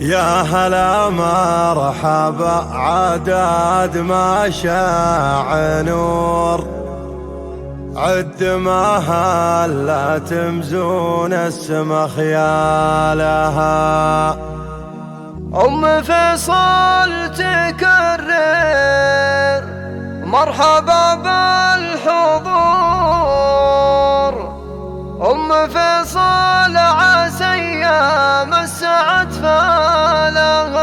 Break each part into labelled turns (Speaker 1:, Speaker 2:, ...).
Speaker 1: يا هلا مرحبا عداد ما شاع نور، عد ما هلا تمزون السما خيالها.
Speaker 2: أم فيصل تكرر مرحبا بالحضور، أم فيصل عسى أيام السعد فالها،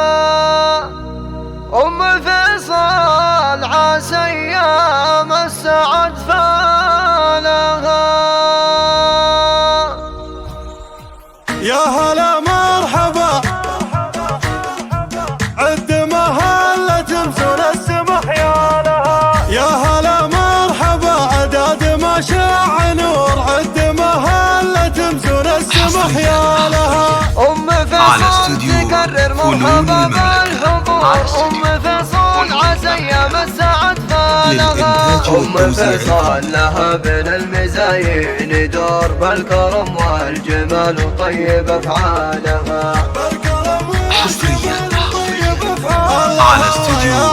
Speaker 2: أم فيصل عسى أيام السعد فالها.
Speaker 1: يا هلا مرحبا عد ما هلا تمزون السما خيالها. يا هلا مرحبا عداد ما شاع نور، عد ما هلا تمزون السما خيالها.
Speaker 2: أم فيصل تكرر مرحبا بالحضور، أم فيصل عسى أيام السعد فالها، أم فيصل لها بين المزايين دور بالكرم والجمال وطيب أفعالها.
Speaker 1: على استوديو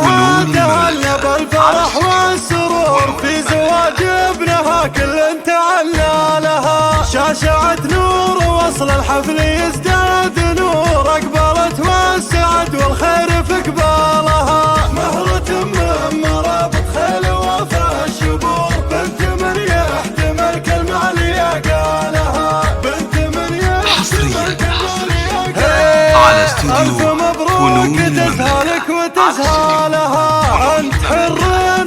Speaker 1: فنون المملكة بالفرح والسرور، في زواج ابنها كل تعلى لها. شاشعت نور وصل الحفل يزداد نور، اقبلت والسعد والخير في قبالها. مهرة من مرابط خيل وفا الشبور، بنت من يحتمل كلمة عليا قالها، بنت من يحتمل كلمة عليا قالها.
Speaker 3: على استوديو فنون
Speaker 1: تسهلك وتسهالها، انت حر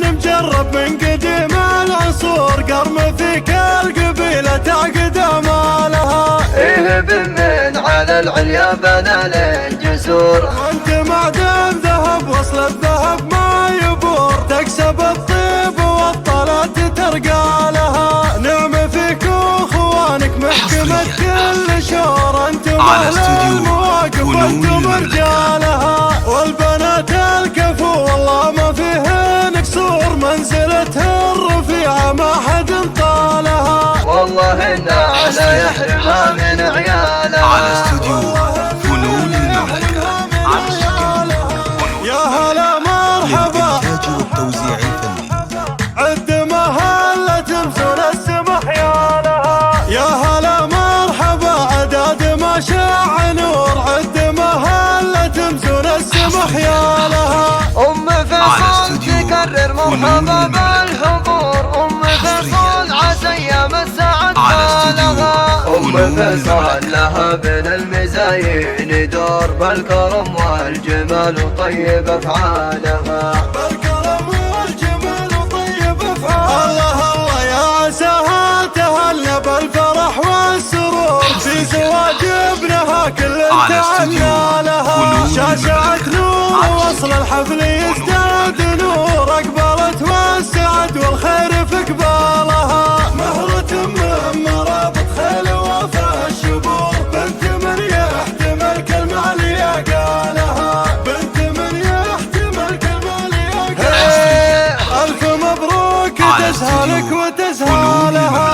Speaker 1: مجرب من قديم العصور، قرم فيك القبيلة تعقد امالها.
Speaker 2: ايه من على العليا بنى للجسور،
Speaker 1: انت معدن ذهب وصل الذهب ما يبور، تكسب الطيب والطلات ترقى لها. نعم فيك واخوانك محكمة كل شور، انتم اهل المواقف وانتم رجالها. والبنات الكفو والله ما فيهن قصور، منزلتها الرفيعة ما حد طالها.
Speaker 2: والله إنا لا يحرمها من عيالها.
Speaker 3: على استوديو فنون المملكة.
Speaker 1: يا هلا مرحبا
Speaker 3: للإنتاج والتوزيع الفني،
Speaker 1: عد ما هلا تمزون السما خيالها. يا هلا مرحبا عداد ما شاع نور، عد ما هلا تمزون السما خيالها.
Speaker 2: أم فيصل تكرر مرحبا بالحضور، أم فيصل عسى أيام السعد فالها، أم فيصل لها بين المزايين دور بالكرم والجمال وطيب أفعالها.
Speaker 1: بالكرم والجمال وطيب أفعالها. الله الله يا عساها تهلى بالفرح والسرور، في زواج ابنها كل تعلى لها. شاشعت نور وصل الحفل يزداد نور، اقبلت والسعد والخير في قبالها. مهرة من مرابط خيل وفا الشبور، بنت من يحتمل كلمة عليا قالها، بنت من يحتمل كلمة عليا قالها. ألف مبروك تسهلك وتسهالها،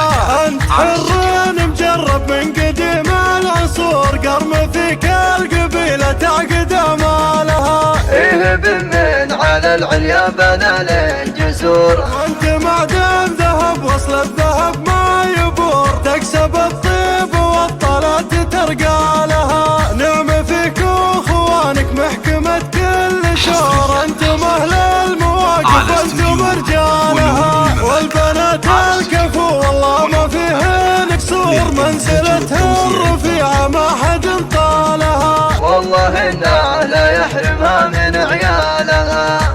Speaker 1: أنت حر مجرب من قديم العصور، قرم فيك القبيلة تعقد امالها.
Speaker 2: إيه من على العليا بنى للجسور،
Speaker 1: انت معدن ذهب وصل الذهب ما يبور، تكسب الطيب والطلات ترقى لها. نعم فيك واخوانك محكمة كل شور، انتم اهل المواقف وانتم رجالها. والبنات الكفو والله ما فيهن قصور، منزلتها الرفيعة ما حد طالها.
Speaker 2: والله إنا لا يحرمها من عيالها.